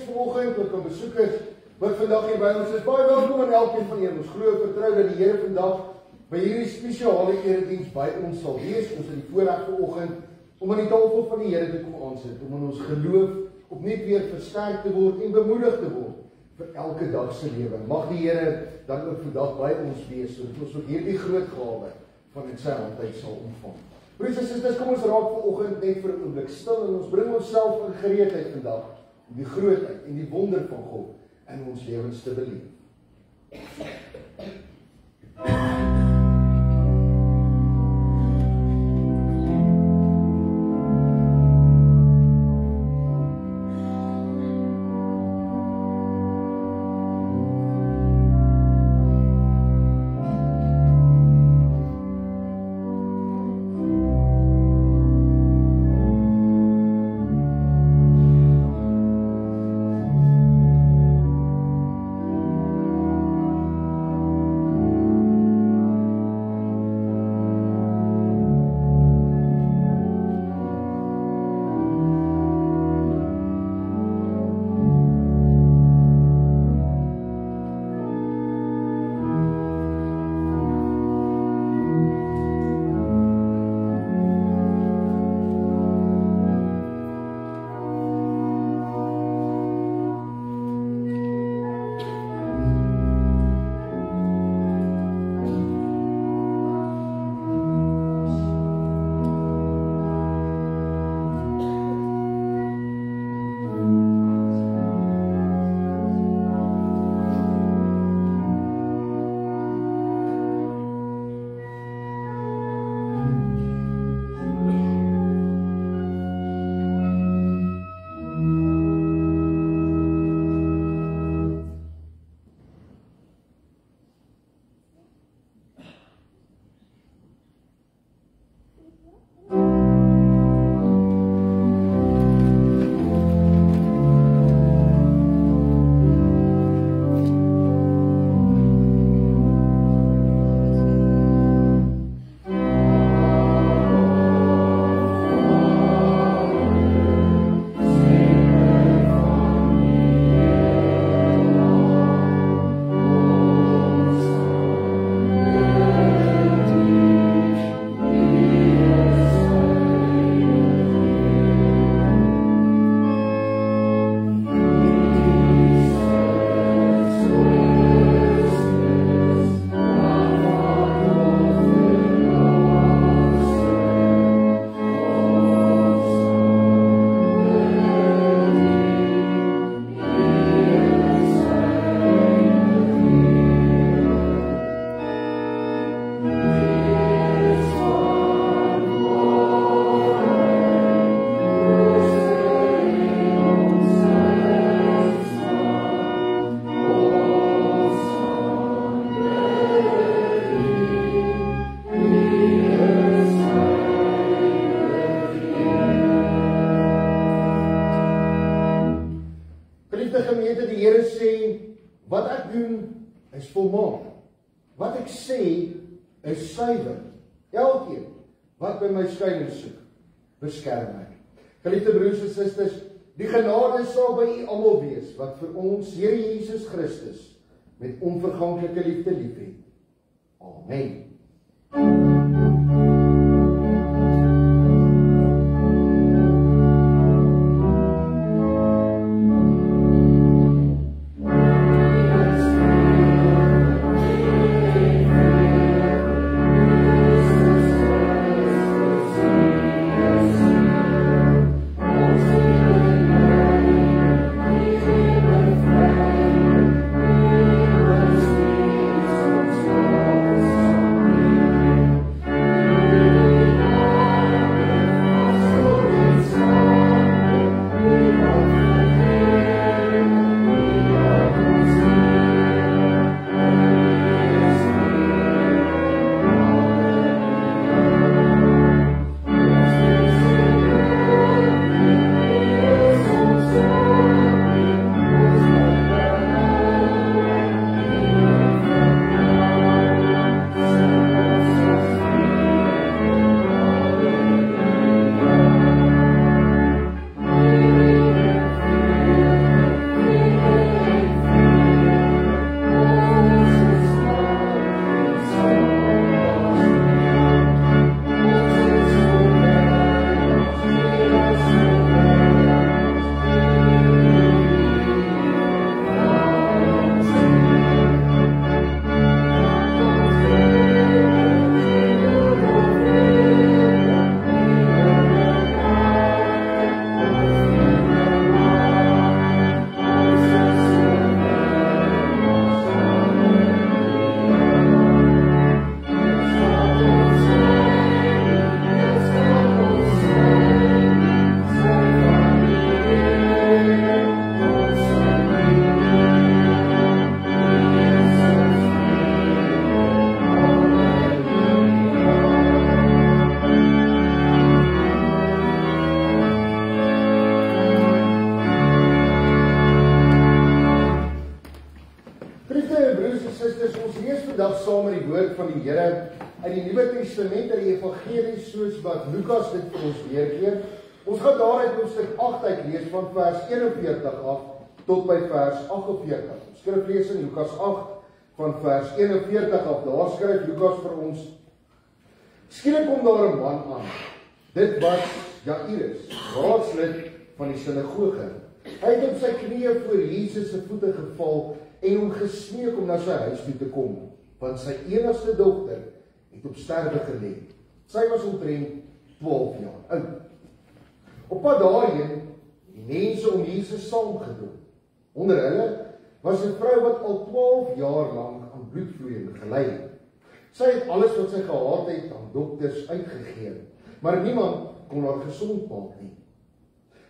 vanoggend, ook aan besoekers wat vandag hier by ons is. Baie welkom aan elkeen van julle. Ons glo en vertrou dat die Here vandag by hierdie spesiale erediens by ons sal wees. Ons het die voorreg vanoggend om aan die tafel van die Here te kom aansit, om in ons geloof opnuut weer versterk te word en bemoedig te word vir elke dag se lewe. Mag die Here dan ook vandag by ons wees, sodat ons ook hierdie groot gawe van in sy hand uit sal ontvang. Broers en susters, kom ons raak vanoggend net vir 'n oomblik stil en ons bring onsself in gereedheid vandag om die grootheid en die wonder van God in ons lewens te beleef. Beskerm ek. Geliefde broers en susters, die genade sal by u almal wees wat vir ons Here Jesus Christus met onverganklike liefde liefhet. Amen. Amen. vandag saam met die woord van die Here uit die Nuwe Testament uit die Evangelie soos wat Lukas dit vir ons weergee. Ons gaan daaruit hoofstuk 8 uitlees van vers 41 af tot by vers 48. Ons skryf lees in Lukas 8 van vers 41 af. Daar skryf Lukas vir ons: Skielik kom daar 'n man aan. Dit was Jairus, raadslid van die sinagoge. Hy het op sy knieë voor Jesus se voete geval en hom gesmeek om na sy huis toe te kom, want sy enigste dogter het op sterwe gelê. Sy was omtrent 12 jaar oud. Op pad daarheen die mense om Jesus saamgedrom. Onder hulle was 'n vrou wat al 12 jaar lank aan bloedvloeiing gely het. Sy het alles wat sy gehad het aan dokters uitgegee, maar niemand kon haar gesond maak nie.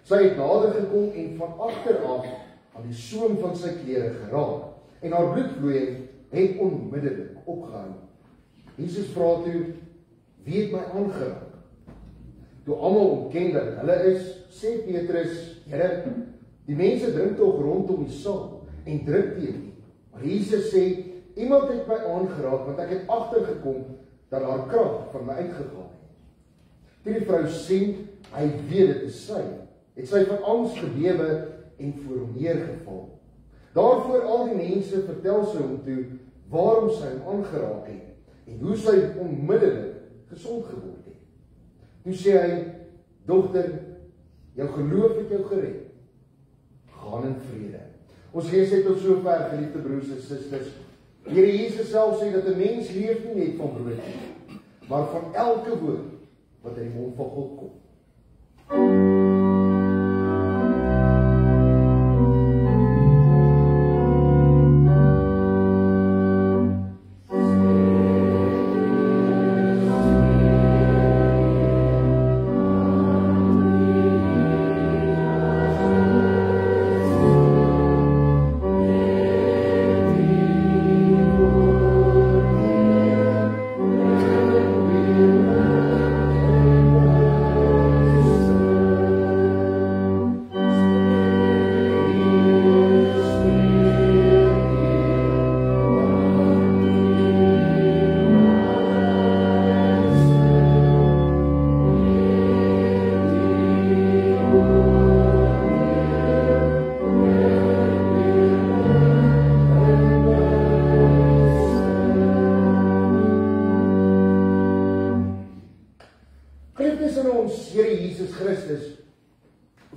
Sy het nader gekom en van agter af aan die soem van sy klere geraak, en haar bloedvloeiing het onmiddellik opgehou. Jesus vra toe: Wie het my aangeraak? Toe almal ontken dat hulle is, sê Petrus: Here, die mense drink tog rondom die saal en druk teen nie. Maar Jesus sê: Iemand het my aangeraak, want ek het agtergekom dat haar krag van my uitgegaan het. Toe die vrou sien hy weet dit is sy, het sy van angs gebewe en voor hom neergeval. Daarvoor al die mense vertel sy hom toe waarom sy hom aangeraak het en hoe sy onmiddellik gesond geword het. Toe sê hy: Dogter, jou geloof het jou gered. Gaan in vrede. Ons lees dit tot sover, geliefde broers en susters. Die Here Jesus self sê dat 'n mens leef nie net van brood nie, maar van elke woord wat uit die mond van God kom.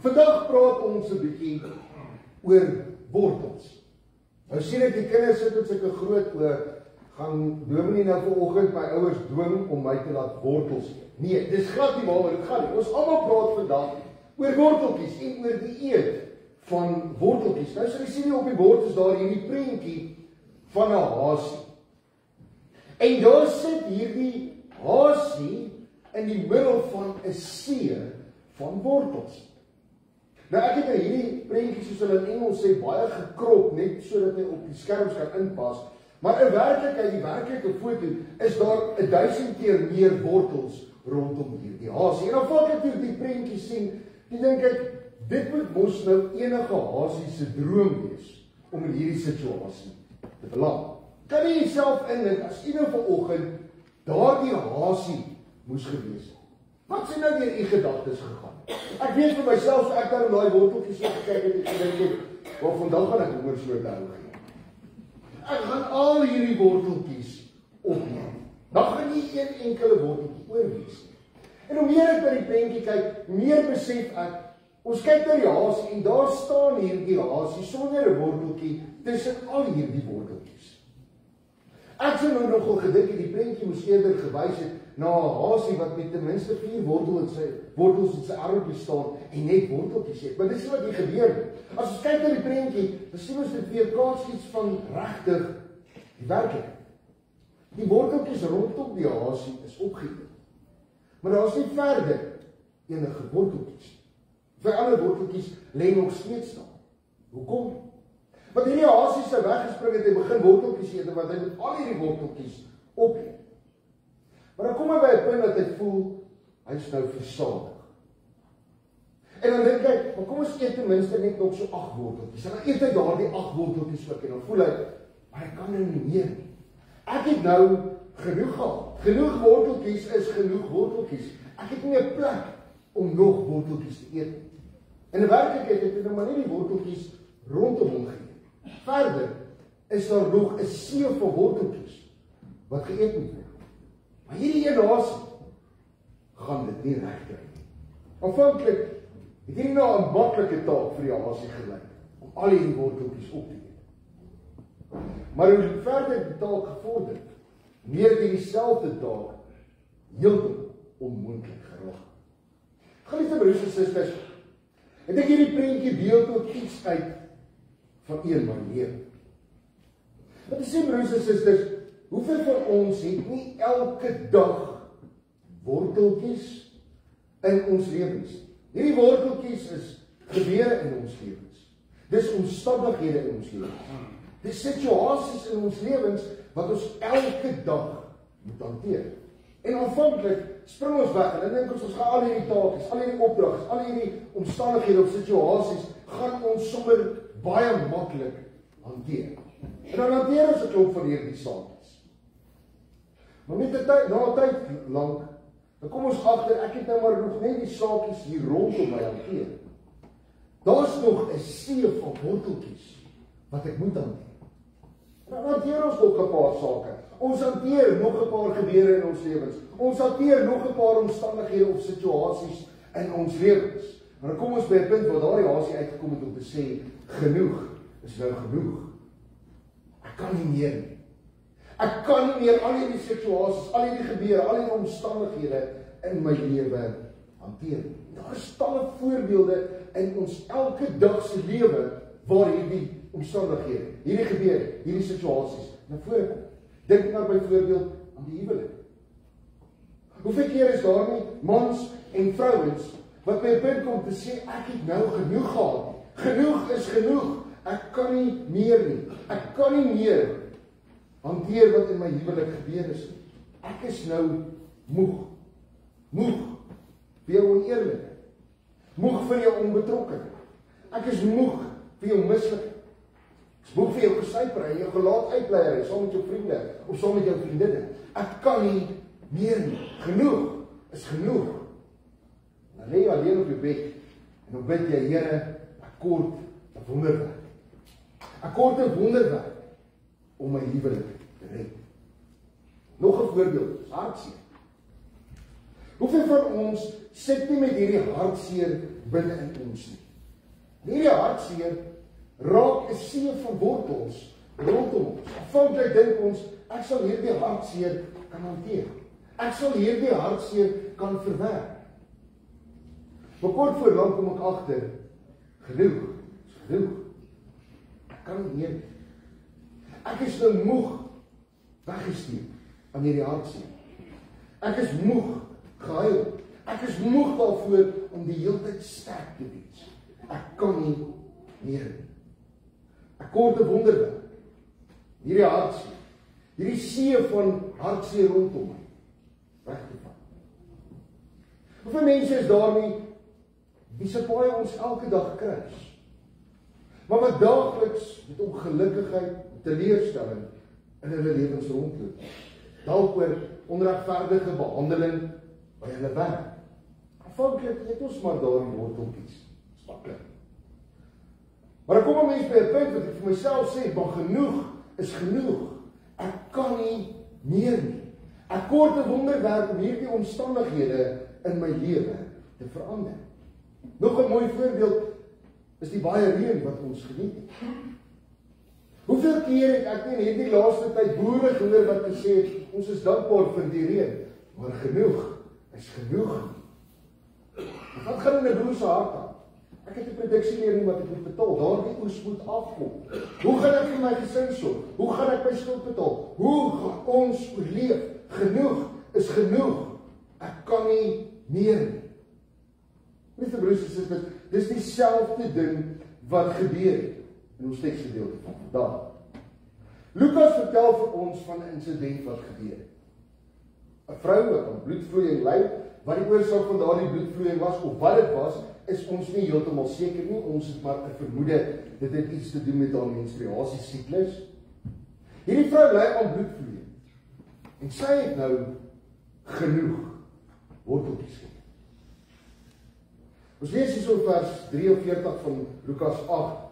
Vandag praat ons 'n bietjie oor wortels. Nou sien ek die kinders sit met sulke groot oë, gaan dominee nou vanoggend my ouers dwing om my te laat wortels eet. Nee, dis glad nie waaroor dit gaan nie. Ons almal praat vandag oor worteltjies en oor die eet van worteltjies. Nou sien jy op die bord is daar hierdie prentjie van 'n hasie. En daar sit hierdie hasie in die middel van 'n see van wortels. Nou ek het hierdie prentjie soos hulle in Engels sê baie gekrop net sodat hy op die skerms kan inpas. Maar in werklikheid, die werklike foto is daar 1000 keer meer wortels rondom hierdie hasie. En dan vat ek toe die prentjie sien, dan dink ek dit moet mos nou enige hasie se droom wees om in hierdie situasie te beland. Kan jy jouself indink as jy nou vanoggend daardie hasie moes gewees het? Wat sien nou deur u gedagtes gegaan? Ek weet vir myself, so ek daar in daai worteltjies so gekyk het en gedink het, "Wel, vandag gaan ek hongersnood hou gee. Ek gaan al hierdie worteltjies opneem. Dan gaan nie een enkele worteltjie oor wees nie." En hoe meer ek by die prentjie kyk, meer besef ek, ons kyk na die hasie en daar staan hierdie hasie sonder 'n worteltjie tussen al hierdie worteltjies. Ek sou nou nogal gedink het die prentjie moes eerder gewys het na 'n hasie wat met ten minste 4 wortels in sy armpie staan en net worteltjies het. Maar dis nie wat hier gebeur nie. As ons kyk na die prentjie, dan sien ons dit weer kaats iets van regtig die werklikheid. Die worteltjies rondom die hasie is opgeëet. Maar daar is nie verder enige worteltjies. Vir ander worteltjies lê nog steeds daar. Hoekom? Want hierdie hasie sou weggespring het en begin worteltjies eet, want hy moet al hierdie worteltjies opeet. Maar dan kom hy by 'n punt dat hy voel hy's nou versadig. En dan dink hy, maar kom ons eet ten minste net nog so 8 worteltjies. En dan eet hy daardie 8 worteltjies ook en dan voel hy, maar hy kan nou nie meer nie. Ek het nou genoeg gehad. Genoeg worteltjies is genoeg worteltjies. Ek het nie 'n plek om nog worteltjies te eet nie. In 'n werklikheid het hy nou maar net die worteltjies rondom hom geëet. Verder is daar nog 'n see van worteltjies wat geëet moet word. Maar hierdie een nasie gaan dit nie reg kry nie. Aanvanklik het hierdie nou 'n maklike taak vir die hasie gelyk om al hierdie worteltjies op te eet. Maar hoe verder die taak gevorder, meer die dieselfde taak heeltemal onmoontlik geraak. Geliefde broers en susters, ek dink hierdie prentjie beeld ook iets uit van een my lewe. Wat is sê broers en susters, hoeveel van ons het nie elke dag worteltjies in ons lewens? Hierdie worteltjies is gebeure in ons lewens. Dis omstandighede in ons lewens. Dis situasies in ons lewens wat ons elke dag moet hanteer. En aanvanklik spring ons weg en dan dink ons gaan al hierdie take, al hierdie opdragte, al hierdie omstandighede of situasies gaan ons sommer baie maklik hanteer. En dan hanteer ons 'n klomp van hierdie saakies. Maar met die tyd, na 'n tyd lank, dan kom ons agter ek het nou maar nog net die saakies hier rondom my hanteer. Daar's nog 'n see van worteltjies wat ek moet hanteer. Dan hanteer ons nog 'n paar sake. Ons hanteer nog 'n paar gebeure in ons lewens. Ons hanteer nog 'n paar omstandighede of situasies in ons lewens. Maar dan kom ons by 'n punt waar daardie hasie uitgekom het om te sê, genoeg is nou genoeg. Ek kan nie meer nie. Ek kan nie meer al hierdie situasies, al hierdie gebeure, al hierdie omstandighede in my lewe hanteer nie. Daar is talle voorbeelde in ons elke dag se lewe waar hierdie omstandighede, hierdie gebeure, hierdie situasies na vore kom. Dink maar byvoorbeeld aan die huwelik. Hoeveel keer is daar nie mans en vrouens wat by 'n punt kom te sê ek het nou genoeg gehad. Genoeg is genoeg. Ek kan nie meer nie. Ek kan nie meer hanteer wat in my huwelik gebeur is. Ek is nou moeg. Moeg vir jou oneerlikheid. Moeg vir jou onbetrokkenheid. Ek is moeg vir jou mislukking. Ek is moeg vir jou gesypery en jou gelaat uitleiery saam met jou vriende of saam met jou vriendinne. Ek kan nie meer nie. Genoeg is genoeg. Dan lê jy alleen op jou bed en dan bid jy, Here, ek kort 'n wonderwerk. Ek kort 'n wonderwerk om my huwelik te red. Nog 'n voorbeeld, hartseer. Hoeveel van ons sit nie met hierdie hartseer binne in ons nie? Hierdie hartseer raak 'n see van wortels rondom ons. Aanvanklik dink ons, ek sal hierdie hartseer kan hanteer. Ek sal hierdie hartseer kan verwerk. Maar kort voor lank kom ek agter, genoeg, is genoeg. Ek kan nie meer. Ek is nou moeg weggesteek aan hierdie hartseer. Ek is moeg gehuil. Ek is moeg daarvoor om die hele tyd sterk te wees. Ek kan nie meer nie. Ek kort 'n wonderwerk. Hierdie hartseer, hierdie see van hartseer rondom my, weg te vat. Hoeveel mense is daar nie, wie se paai ons elke dag kruis, maar wat daagliks met ongelukkigheid, teleurstelling in hulle lewens rondloop. Dalk oor onregverdige behandeling by hulle werk. Aanvanklik het ons maar daardie worteltjies. Dis maklik. Maar dan kom 'n mens by 'n punt wat ek vir myself sê, maar genoeg is genoeg. Ek kan nie meer nie. Ek kort 'n wonderwerk om hierdie omstandighede in my lewe te verander. Nog 'n mooi voorbeeld is die baie reën wat ons geniet het. Hoeveel keer het ek nie hierdie laaste tyd boere gehoor wat gesê het, ons is dankbaar vir die reën, maar genoeg is genoeg. Wat gaan in 'n boer se hart aan? Ek het 'n produksie lening wat ek moet betaal. Daardie oes moet afkom. Hoe gaan ek vir my gesin sorg? Hoe gaan ek my skuld betaal? Hoe gaan ons oorleef? Genoeg is genoeg. Ek kan nie meer nie. Lieve broers en susters, dis dieselfde ding wat gebeur het in ons teksgedeelte van vandag. Lukas vertel vir ons van 'n insident wat gebeur het. 'n Vrou wat aan bloedvloeiing ly, wat die oorsaak van daardie bloedvloeiing was of wat dit was, is ons nie heeltemal seker nie. Ons het maar 'n vermoede dit het iets te doen met haar menstruasiesiklus. Hierdie vrou ly aan bloedvloeiing En sy het nou genoeg worteltjies gegee. Ons lees hier so vers 43 van Lukas 8.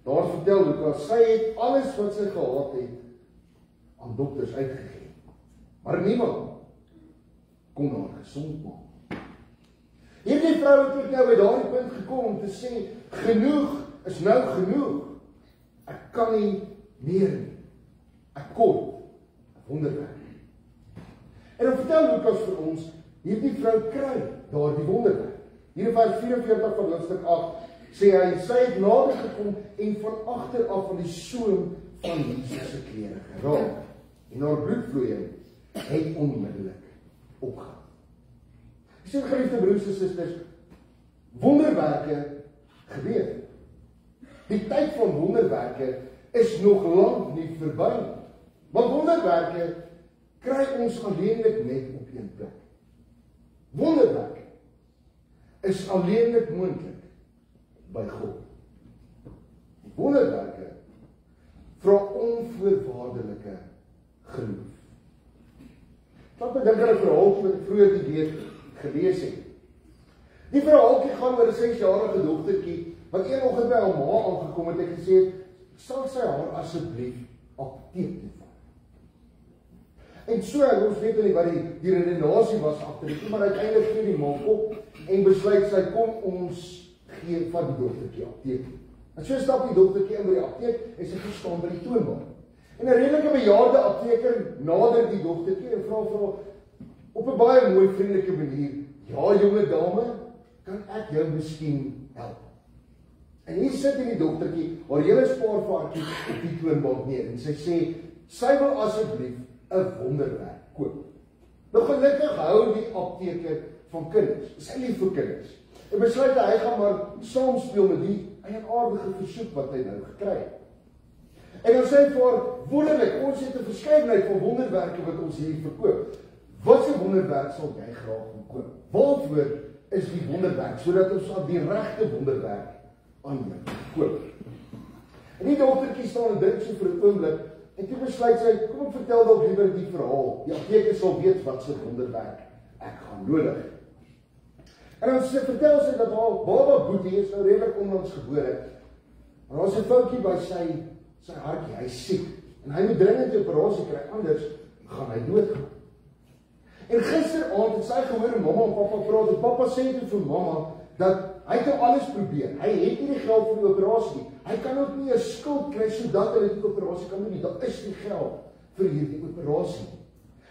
Daar vertel Lukas, sy het alles wat sy gehad het aan dokters uitgegee. Maar niemand kon haar gesond maak. Hierdie vrou het ook nou by daardie punt gekom om te sê, genoeg is nou genoeg. Ek kan nie meer nie. Ek kon 'n wonderwerk. En dan vertel Lukas vir ons, hierdie vrou kry daardie wonderwerk. Hier in vers 44 van hoofstuk 8 sê hy, sy het nader gekom en van agter af van die soem van Jesus se klere geraak. En haar bloedvloeiing het onmiddellik opgehou. Sien geliefde broers en susters, wonderwerke gebeur. Die tyd van wonderwerke is nog lank nie verby. Maar wonderwerke kry ons alleenlik net op een plek. Wonderwerke is alleenlik moontlik by God. Wonderwerke vra onvoorwaardelike geloof. Wat bedink aan 'n verhaal wat ek vroeër die week gelees het. Die verhaaltjie gaan oor 'n 6-jarige dogtertjie wat een oggend by haar ma aangekom het en gesê het, sal sy haar asseblief apteek toe vat. En so, ons weet nie wat die redenasie was agter dit, maar uiteindelik gee die ma op en besluit sy kom ons gee van die dogtertjie apteek. En so stap die dogtertjie in by die apteek en sy verstaan by die toonbank. En 'n redelike bejaarde apteker nader die dogtertjie en vra vir haar op 'n baie mooi vriendelike manier, ja jonge dame, kan ek jou miskien help? En hier sit die dogtertjie, haar hele spaarvaartjie op die toonbank neer en sy sê, sy wil asseblief 'n wonderwerk koop. Nou gelukkig hou die apteker van kinders, sy lief vir kinders. En besluit hy gaan maar saam speel met die eigenaardige versoek wat hy nou gekry het. En dan sê hy vir haar, wonderlik, ons het 'n verskeidenheid van wonderwerke wat ons hier verkoop. Wat 'n wonderwerk sal jy graag wil koop? Waarvoor is die wonderwerk, sodat ons aan die regte wonderwerk aan jou koop? En die dogtertjie staan en dink so vir 'n oomblik, en toe besluit sy, kom ek vertel dalk liewer die verhaal. Die apteker sal weet wat se wonderwerk ek gaan nodig. En dan vertel sy dat haar baba Boetie is nou redelik onlangs gebore. Maar daar is 'n foutjie by sy hartjie, hy is siek. En hy moet dringend 'n operasie kry, anders gaan hy doodgaan. En gisteraand het sy gehoor hoe mamma en pappa praat. En pappa sê toe vir mamma dat hy het alles probeer. Hy het nie die geld vir die operasie nie. Hy kan ook nie 'n skuld kry sodat hy die operasie kan doen nie. Daar is nie geld vir hierdie operasie.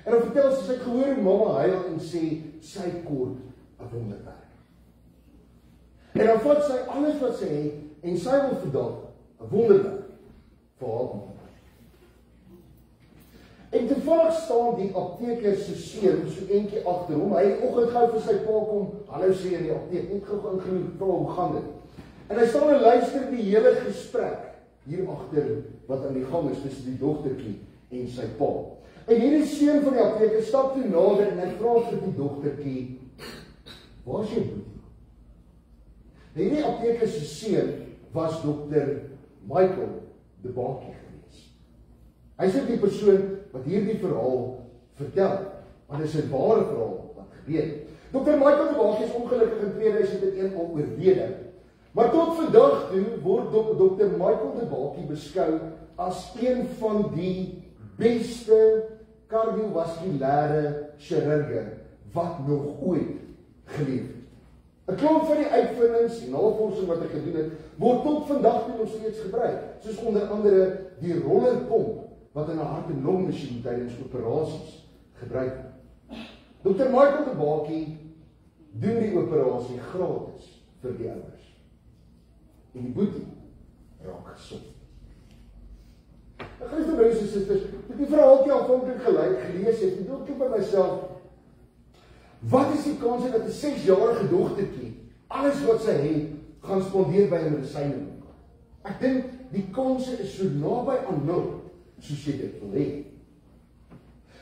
En dan vertel sy het gehoor hoe mamma huil en sê sy kort 'n wonderwerk. En dan vat sy alles wat sy het en sy wil vandag 'n wonderwerk vir haar maak. En toevallig staan die apteker se seun so eentjie agter hom. Hy het oggend gou vir sy pa kom, hallo sê in die apteek, net gou ingeroep, vra hoe gaan dit? En hy staan en luister die hele gesprek hier agter wat aan die gang is tussen die dogtertjie en sy pa. En hierdie seun van die apteker stap toe nader en hy vra vir die dogtertjie, waar is jou Boetie? Hierdie apteker se seun was dokter Michael de Bakie gewees. Hy is die persoon wat hierdie verhaal vertel, want dit is 'n ware verhaal wat gebeur het. Dr. Michael de Bakie is ongelukkig in 2001 al oorlede. Maar tot vandag toe word Dr. Michael de Bakie beskou as een van die beste kardiovaskulêre chirurge wat nog ooit geleef het. 'n Klomp van die uitvindings en navorsing wat hy gedoen het, word tot vandag toe nog steeds gebruik, soos onder andere die rollerpomp wat in 'n hart- en longmasjien tydens operasies gebruik word. Dr. Michael de Bakie doen die operasie gratis vir die ouers. En die Boetie raak gesond. Ek geliefde broers en susters, ek die verhaaltjie aanvanklik gelees het, en ek dink by myself, wat is die kans dat 'n 6-jarige dogtertjie alles wat sy het gaan spandeer by 'n medisynewinkel? Ek dink die kans is so naby aan 0 soos jy dit wil hê.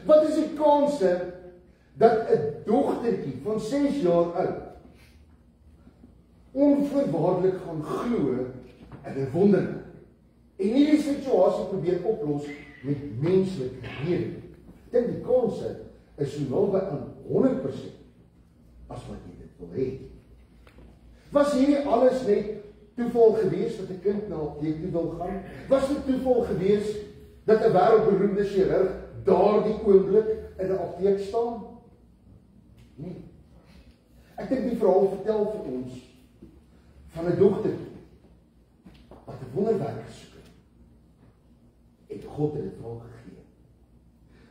Wat is die kans dat 'n dogtertjie van 6 jaar oud onvoorwaardelik gaan glo in 'n wonderwerk en nie die situasie probeer oplos met menslike rede? dink die kanse is so naby aan 100% as wat jy dit wil hê. Was hierdie alles net toeval gewees dat 'n kind na 'n apteek toe wil gaan? Was dit toeval gewees dat 'n wêreldberoemde chirurg daardie oomblik in 'n apteek staan? Nee. Ek dink die verhaal vertel vir ons van 'n dogtertjie wat 'n wonderwerk gesoek het. En God het dit vir haar gegee.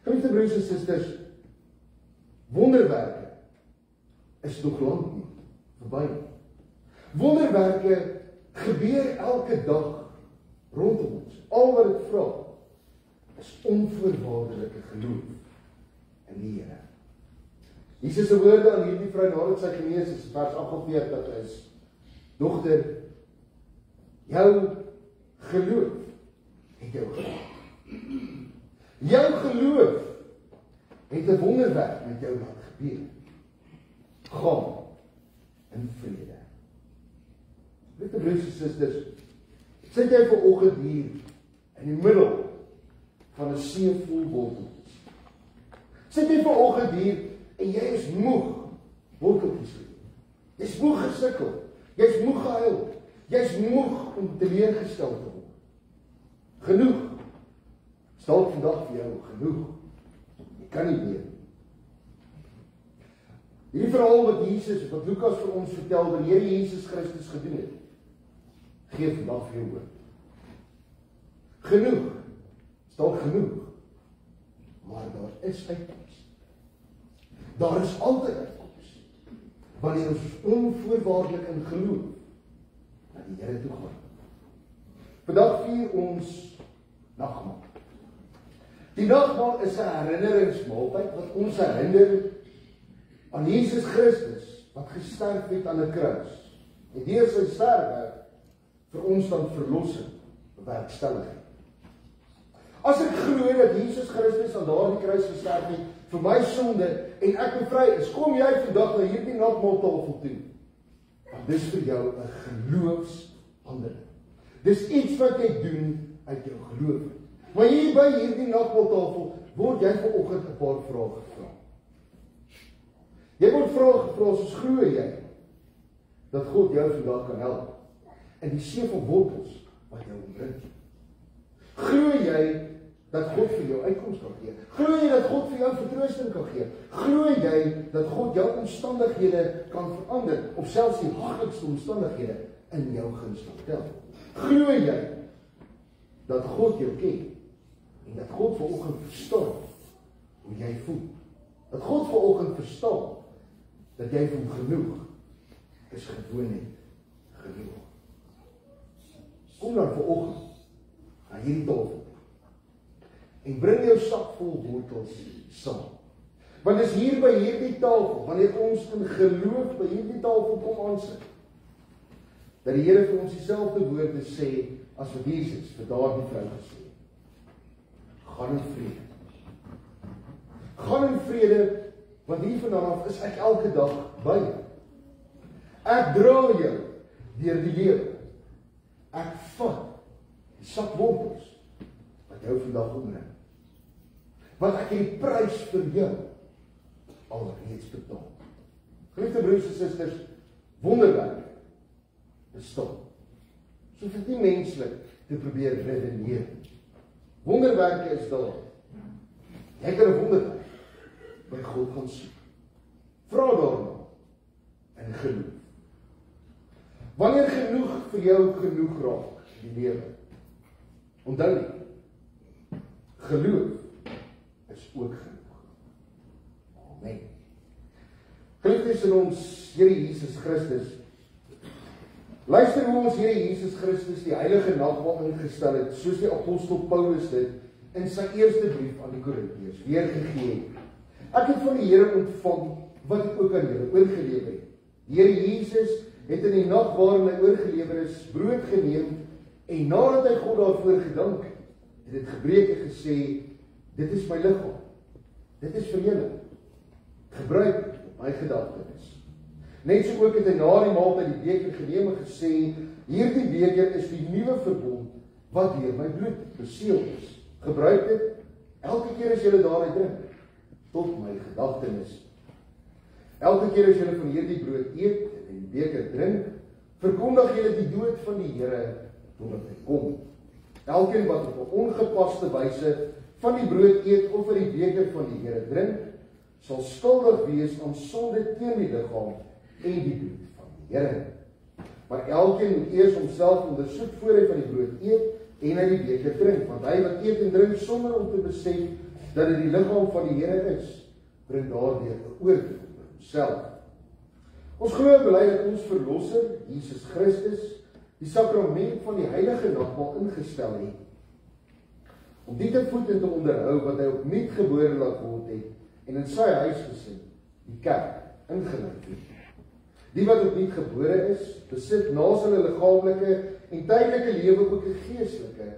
Geliefde broers en susters, wonderwerke is nog lank nie verby. Wonderwerke gebeur elke dag rondom ons. Al wat dit vra is onvoorwaardelike geloof in die Here. Jesus se woorde aan hierdie vrou nadat sy genees is, vers 48 is: Dogter, jou geloof het jou gered. Jou geloof het 'n wonderwerk met jou laat gebeur. Gaan in vrede. Lieve broers en susters, sit jy vanoggend hier in die middel van 'n see vol worteltjies. Sit jy vanoggend hier en jy is moeg worteltjies gedoen. Jy's moeg gesukkel. Jy's moeg gehuil. Jy's moeg om teleurgestel te word. Genoeg. Stel vandag vir jou genoeg. Jy kan nie meer. Hierdie verhaal wat Lukas vir ons vertel, wat die Here Jesus Christus gedoen het, gee vandag vir jou hoop. Genoeg. Stel genoeg. Maar daar is uitkoms. Daar is altyd uitkoms. Wanneer ons onvoorwaardelik in geloof na die Here toe gaan. Vandag vier ons nagmaal. Die nagmaal is 'n herinneringsmaaltyd wat ons herinner aan Jesus Christus wat gesterf het aan 'n kruis. En deur sy sterwe vir ons dan verlossing bewerkstellig het. As ek glo dat Jesus Christus aan daardie kruis gesterf het vir my sonde en ek bevry is, kom jy vandag na hierdie nagmaaltafel toe. Want dis vir jou 'n geloofshandeling. Dis iets wat jy doen uit jou geloof. Maar hier by hierdie nagmaaltafel word jy vanoggend 'n paar vrae gevra. Jy word vrae gevra soos: glo jy dat God jou vandag kan help in die see van wortels wat jou omring? Glo jy dat God vir jou uitkoms kan gee? Glo jy dat God vir jou vertroosting kan gee? Glo jy dat God jou omstandighede kan verander, of selfs die hardste omstandighede in jou guns kan tel? Glo jy dat God jou ken en dat God vanoggend verstaan hoe jy voel? Dat God vanoggend verstaan dat jy van genoeg is gewoon net genoeg. Kom dan vanoggend na hierdie tafel en bring jou sak vol wortels saam. Want dis hier by hierdie tafel, wanneer ons in geloof by hierdie tafel kom aansit, dat die Here vir ons dieselfde woorde sê as wat Jesus vir daardie vrou gesê het. Gaan in vrede. Gaan in vrede, want hier vanaf is ek elke dag by jou. Ek dra jou deur die lewe. Ek vat die sak wortels wat jou vandag omring. Want ek het die prys vir jou alreeds betaal. Geliefde broers en susters, wonderwerke bestaan. So vir die menslik te probeer redeneer. Wonderwerke is daar. Jy kan 'n wonderwerk by God gaan soek. Vra daarna en geloof. Wanneer genoeg vir jou genoeg raak in die lewe, onthou net, geloof is ook genoeg. Amen. Geliefdes in ons Here Jesus Christus, luister hoe ons Here Jesus Christus die heilige nagmaal ingestel het, soos die apostel Paulus dit in sy eerste brief aan die Korintiërs weergegee het. Ek het van die Here ontvang wat ek ook aan julle oorgelewer het. Die Here Jesus het in die nag waarin hy oorgelewer is, brood geneem en nadat hy God daarvoor gedank het dit gebreek en gesê: dit is my liggaam. Dit is vir julle. Gebruik dit op my gedagtenis. Net so ook het hy na die maaltyd die beker geneem en gesê: hierdie beker is die nuwe verbond wat deur my bloed beseël is. Gebruik dit elke keer as julle daaruit drink. tot my gedagtenis. Elke keer as julle van hierdie brood eet en die beker drink, verkondig julle die dood van die Here totdat hy kom. Elkeen wat op 'n ongepaste wyse van die brood eet of van die beker van die Here drink, sal skuldig wees aan sonde teen die liggaam en die bloed van die Here. Maar elkeen moet eers homself ondersoek voor hy van die brood eet en uit die beker drink, want hy wat eet en drink sonder om te besef dat dit die liggaam van die Here is, bring daardeur 'n oordeel oor homself. Ons glo en bely dat ons verlosser, Jesus Christus, die sakrament van die heilige nagmaal ingestel het, om die te voed en te onderhou wat hy opnuut gebore laat word het, en in sy huisgesin, die kerk, ingeleid het. Die wat opnuut gebore is, besit na hulle liggaamlike en tydelike lewe ook 'n geestelike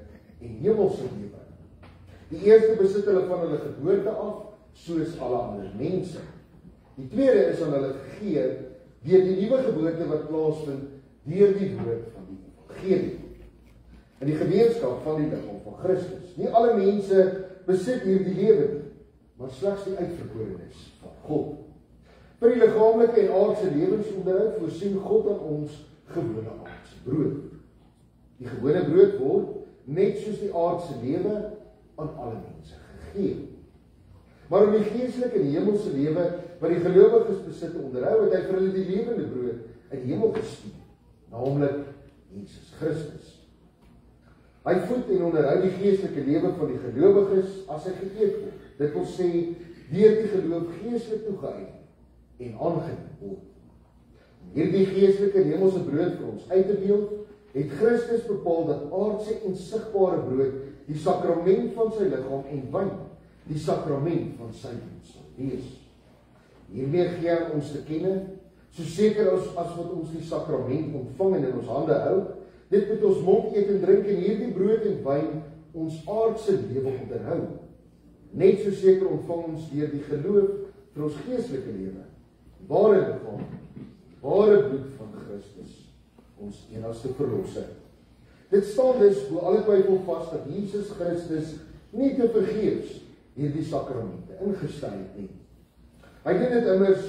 en hemelse lewe. Die eerste besit hulle van hulle geboorte af, soos alle ander mense. Die tweede is aan hulle gegee deur die nuwe geboorte wat plaasvind deur die woord van die evangelie. In die gemeenskap van die liggaam van Christus. Nie alle mense besit hierdie lewe nie, maar slegs die uitverkorenes van God. Vir die liggaamlike en aardse lewensonderhoud voorsien God aan ons gewone aardse brood. Die gewone brood word, net soos die aardse lewe, aan alle mense gegee. Maar om die geestelike en hemelse lewe wat die gelowiges besit te onderhou, het hy vir hulle die lewende brood uit die hemel gestuur, naamlik Jesus Christus. Hy voed en onderhou die geestelike lewe van die gelowiges as hy geëet word. Dit wil sê, deur die geloof geestelik toegeëien en aangeneem word. Om hierdie geestelike en hemelse brood vir ons uit te beeld, het Christus bepaal dat aardse en sigbare brood die sakrament van sy liggaam en wyn, die sakrament van sy bloed sal wees. Hiermee gee hy ons te kenne, so seker as wat ons die sakrament ontvang en in ons hande hou, dit moet ons mond eet en drink en hierdie brood en wyn ons aardse lewe onderhou. Net so seker ontvang ons deur die geloof vir ons geestelike lewe, ware liggaam, ware bloed van Christus, ons enigste verlosser. Dit staan dus bo alle twyfel vas dat Jesus Christus nie te vergeefs hierdie sakramente ingestel het nie. Hy doen dit immers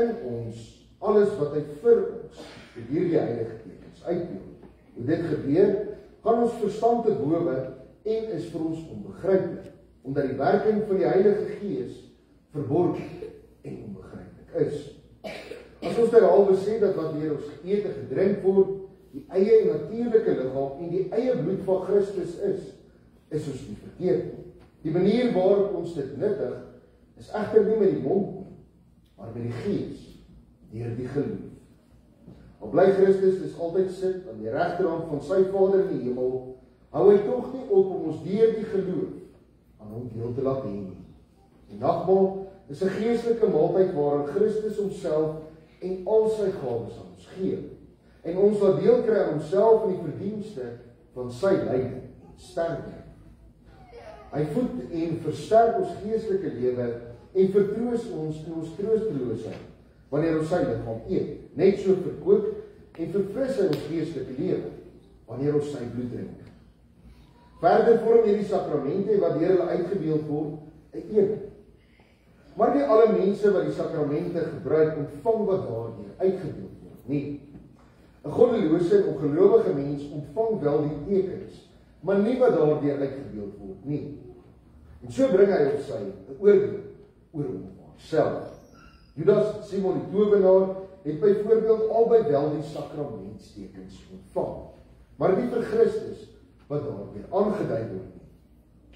in ons, alles wat hy vir ons met hierdie heilige tekens uitbeeld. Hoe dit gebeur, gaan ons verstand te bowe en is vir ons onbegryplik, omdat die werking van die Heilige Gees verborgen en onbegryplik is. As ons derhalwe sê dat wat deur ons geëet en gedrink word, die eie natuurlike liggaam en die eie bloed van Christus is ons nie verkeerd nie. Die manier waarop ons dit nuttig, is egter nie met die mond nie, maar met die Gees, deur die geloof. Al bly Christus dus altyd sit aan die regterhand van sy Vader in die hemel, hou hy tog nie op om ons deur die geloof aan hom deel te laat hê nie. Die nagmaal is 'n geestelike maaltyd waarin Christus homself en al sy gawes aan ons gee, en ons laat deel kry aan homself in die verdienste van sy lyding en sterwe. Hy voed en versterk ons geestelike lewe en vertroos ons in ons troosteloosheid wanneer ons sy liggaam eet. Net so verkoop en verfris hy ons geestelike lewe wanneer ons sy bloed drink. Verder vorm hierdie sakramente wat deur hulle uitgebeeld word 'n eenheid. Maar nie alle mense wat die sakramente gebruik ontvang wat daardeur uitgebeeld word nie. 'n goddelose en ongelowige mens ontvang wel die tekens, maar nie wat daardeur uitgebeeld word nie. En so bring hy op sy 'n oordeel oor homself. Judas, Simon die towenaar, het byvoorbeeld albei wel die sakramentstekens ontvang, maar nie vir Christus wat daardeur aangedui word nie.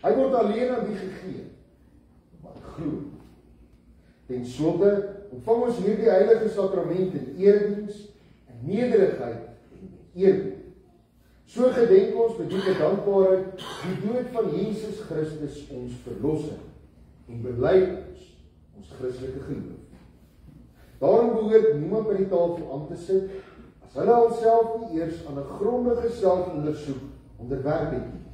Hy word alleen aan die gegee wat glo. Ten slotte ontvang ons hierdie heilige sakrament in erediens, in nederigheid en met eerbied. So gedenk ons met diepe dankbaarheid die dood van Jesus Christus ons verlosser en bely ons Christelike geloof. Daarom behoort niemand by die tafel aan te sit as hulle alself nie eers aan 'n grondige selfondersoek onderwerp het nie,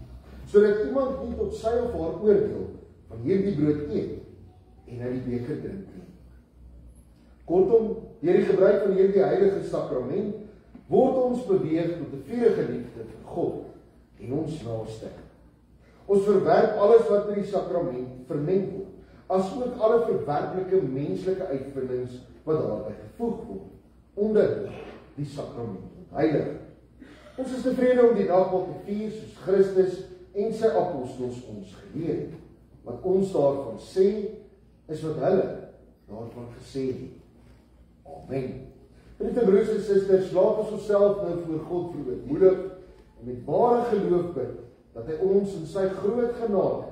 sodat iemand nie tot sy of haar oordeel van hierdie brood eet en uit die beker drink nie. Kortom, deur die gebruik van hierdie heilige sakrament word ons beweeg tot 'n vurige liefde vir God en ons naaste. Ons verwerp alles wat met die sakrament vermeng word. asook alle verwerklike menslike uitvindings wat daarby gevoeg word, onder die sakrament heilig. Ons is tevrede om die nagmaal te vier soos Christus en sy apostels ons geleer het. Wat ons daarvan sê, is wat hulle daarvan gesê het. Amen. Geliefde broers en susters, laat ons onsself nou voor God verootmoedig en met ware geloof bid dat hy ons in sy groot genade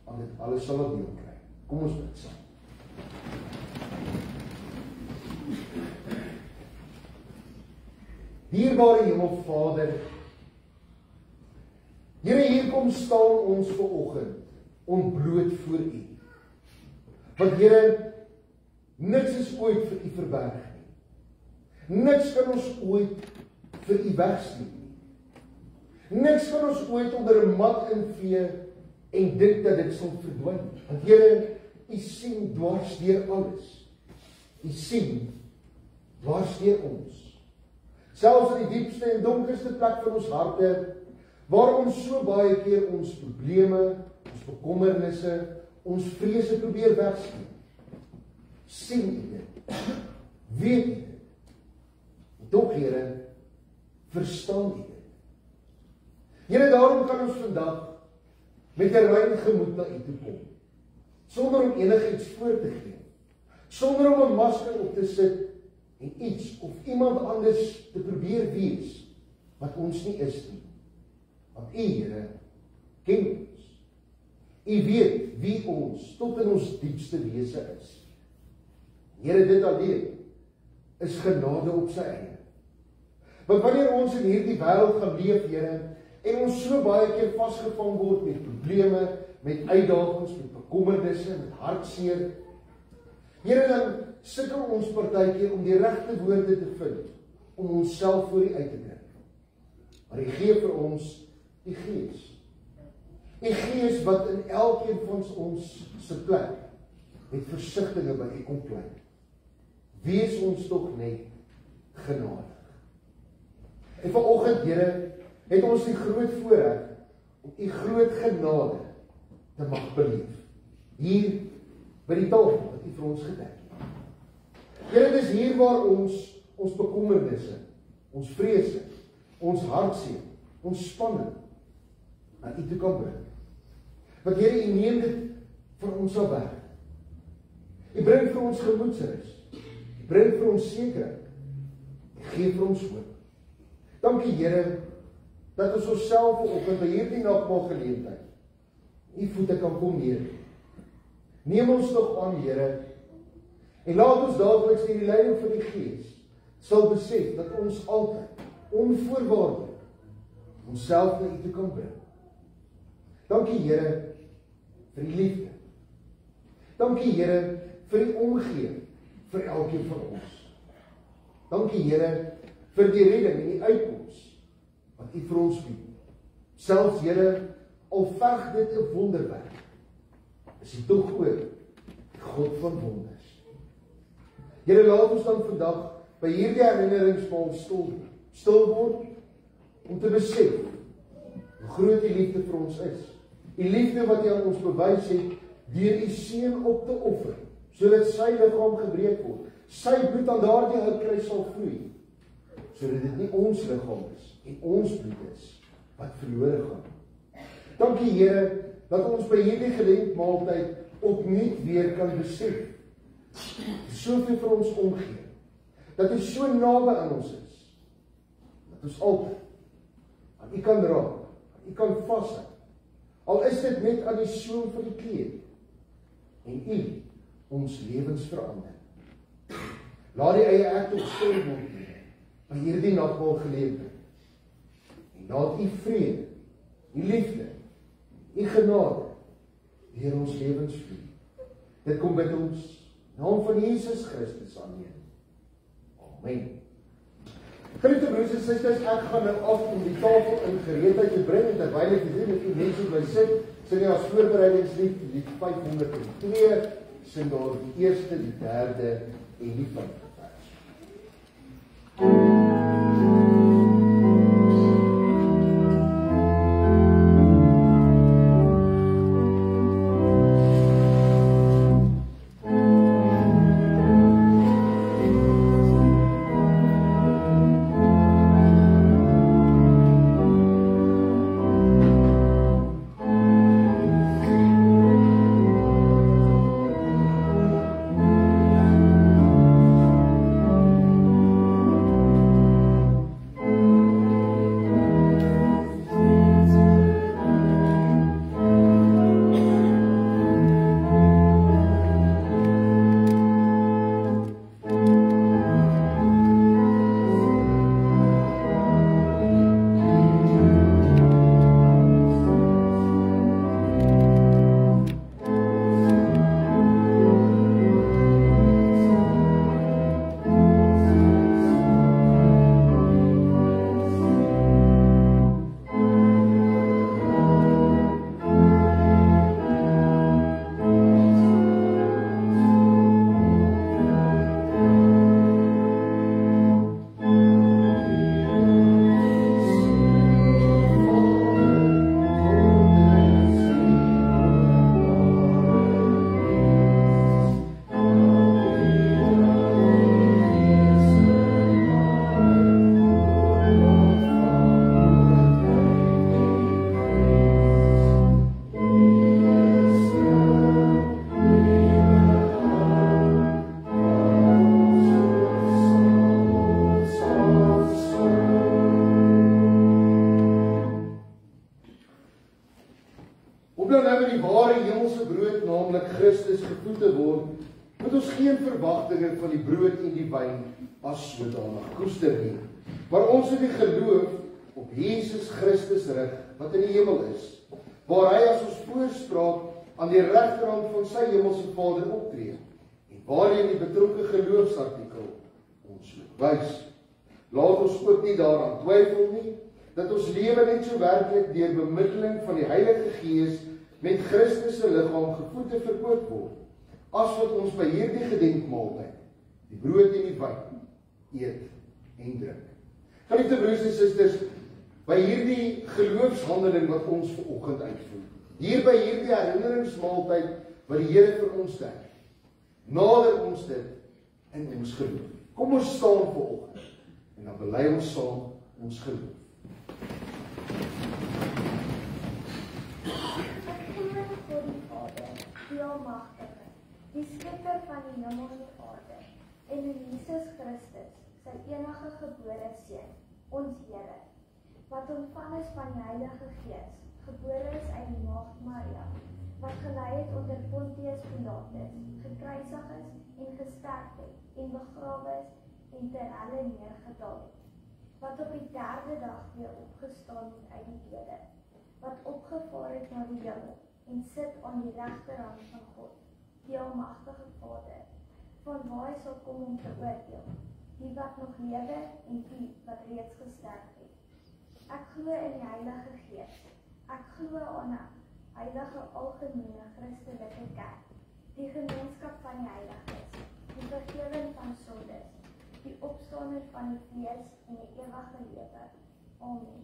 aan dit alles sal deel kry. Kom ons bid saam. Dierbare Hemelvader, Here, hier kom staan ons vanoggend ontbloot voor U. Want Here, niks is ooit vir U verberg nie. Niks kan ons ooit vir U wegsleep nie. Niks kan ons ooit onder 'n mat invee en dink dat dit sal verdwyn. Want Here, U sien dwars deur alles. U sien dwars deur ons. Selfs in die diepste en donkerste plek van ons harte, waar ons so baie keer ons probleme, ons bekommernisse, ons vrese probeer wegsteen. Sien U dit? Weet U dit? Tog, Here, verstaan U dit? Here, daarom kan ons vandag met 'n rein gemoed na U toe kom, sonder om enigiets voor te gee, sonder om 'n masker op te sit en iets of iemand anders te probeer wees wat ons nie is nie. Want U, Here, ken ons. U weet wie ons tot in ons diepste wese is. Here, dit alleen is genade op sy eie. Want wanneer ons in hierdie wêreld gaan leef, Here, en ons so baie keer vasgevang word met probleme, met uitdagings, met bekommernisse, met hartseer, Here, dan sukkel ons partykeer om die regte woorde te vind, om onsself voor U uit te druk. Maar U gee vir ons die Gees. Die Gees wat in elkeen van ons se plek met versigtinge by U kom plek. Wees ons tog net genadig. En vanoggend, Here, het ons die groot voorreg om U groot genade te mag beleef. Hier by die tafel wat U vir ons gedek het. Here, dit is hier waar ons bekommernisse, ons vrese, ons hartseer, ons spanning aan U toe kan bring. Want Here, U neem dit vir ons al weg. U bring vir ons gemoedsrus. U bring vir ons sekerheid. U gee vir ons hoop. Dankie, Here, dat ons onsself vanoggend by hierdie nagmaal geleentheid U voete kan kom neer. Neem ons tog aan, Here, en laat ons daagliks deur die leiding van die Gees sal besef dat ons altyd onvoorwaardelik onsself na U toe kan bring. Dankie, Here, vir die liefde. Dankie, Here, vir die omgee vir elkeen van ons. Dankie, Here, vir die redding en die uitkoms wat U vir ons bied. Selfs, Here, al verg dit 'n wonderwerk, is U tog ook die God van wonders. Here, laat ons dan vandag by hierdie herinneringsmaal stil word om te besef hoe groot U liefde vir ons is. U liefde wat U aan ons bewys het deur U seun op te offer, sodat sy liggaam gebreek word, sy bloed aan daardie houtkruis sal vloei, sodat dit nie ons liggaam is en ons bloed is wat verlore gaan. Dankie, Here, dat ons by hierdie gedenkmaaltyd opnuut weer kan besef soveel vir ons omgee, dat U so naby aan ons is, dat ons altyd aan U kan raak, aan U kan vashou, al is dit net aan die soem van die kleed, en U ons lewens verander. Laat die eie ek tot stil word by hierdie nagmaal geleentheid, en laat U vrede, U liefde, U genade deur ons lewens vloei. Dit kom bid ons in naam van Jesus Christus alleen. Amen. Geliefde broers en susters, ek gaan nou af om die tafel in gereedheid te bring, en terwyl ek dit doen, met U mense bly sit, sing jy as voorbereidingslied, lied 502, sing daar die eerste, die derde en die 5de vers. Omdat nou met die ware hemelse brood, naamlik Christus, gevoed te word, moet ons geen verwagtinge van die brood en die wyn as sodanig koester nie. Maar ons het die geloof op Jesus Christus rig, wat in die hemel is, waar hy as ons voorspraak aan die regterhand van sy hemelse Vader optree, en waarin die betrokke geloofsartikel ons moet wys. Laat ons ook nie daaraan twyfel nie, dat ons lewe net so werklik deur bemiddeling van die Heilige Gees met Christus se liggaam gevoed te verkoop word, as wat ons by hierdie gedenkmaaltyd die brood en die wyn eet en drink. Geliefde broers en susters, by hierdie geloofshandeling wat ons vanoggend uitvoer, hier by hierdie herinneringsmaaltyd wat die Here vir ons doen, nader ons dit in ons geloof. Kom ons staan vanoggend en dan bely ons saam ons geloof. Die Almagtige, die skepper van die hemel en die aarde, en in Jesus Christus, sy enige gebore Seun, ons Here, wat ontvang is van die Heilige Gees, gebore is uit die Maagd Maria, wat gelei het onder Pontius Pilatus, gekruisig is en gesterf het, en begrawe is en ter helle neergedaal het, wat op die 3de dag weer opgestaan het uit die dode, wat opgevaar het na die hemel, en sit aan die regterhand van God, die Almagtige Vader, van waar hy sal kom om te oordeel, die wat nog lewe en die wat reeds gesterf het. Ek glo in die Heilige Gees, ek glo aan 'n heilige algemene Christelike kerk, die gemeenskap van die heiliges, die vergifnis van sondes, die opstanding van die vlees en die ewige lewe. Amen.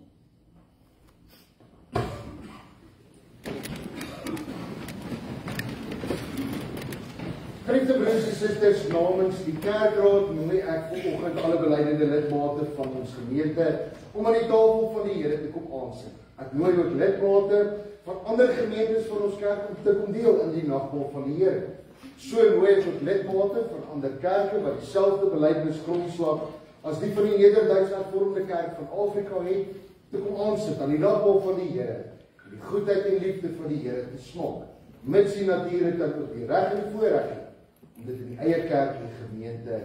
Geliefde broers en susters, namens die kerkraad nooi ek vanoggend alle beleidende lidmate van ons gemeente om aan die tafel van die Here te kom aansit. Ek nooi ook lidmate van ander gemeentes van ons kerk om te kom deel in die nagmaal van die Here. So nooi ek ook lidmate van ander kerke wat dieselfde belydenis grondslag as die van die Nederduits Hervormde Kerk van Afrika het, te kom aansit aan die nagmaal van die Here, en die goedheid en liefde van die Here te smaak, mits die natuurlik dan ook die reg en voorreg het om dit in die eie kerk en gemeente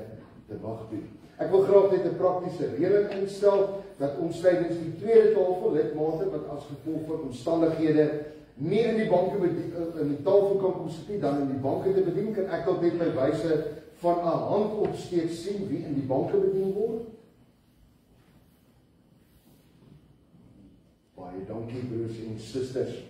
te mag doen. Ek wil graag net 'n praktiese reëling instel dat ons tydens die tweede tafel lidmate wat as gevolg van omstandighede nie in die banke in die tafel kan kom sit nie, dan in die banke te bedien, kan ek dalk net by wyse van 'n hand opsteek sien wie in die banke bedien word. Baie dankie broers en susters.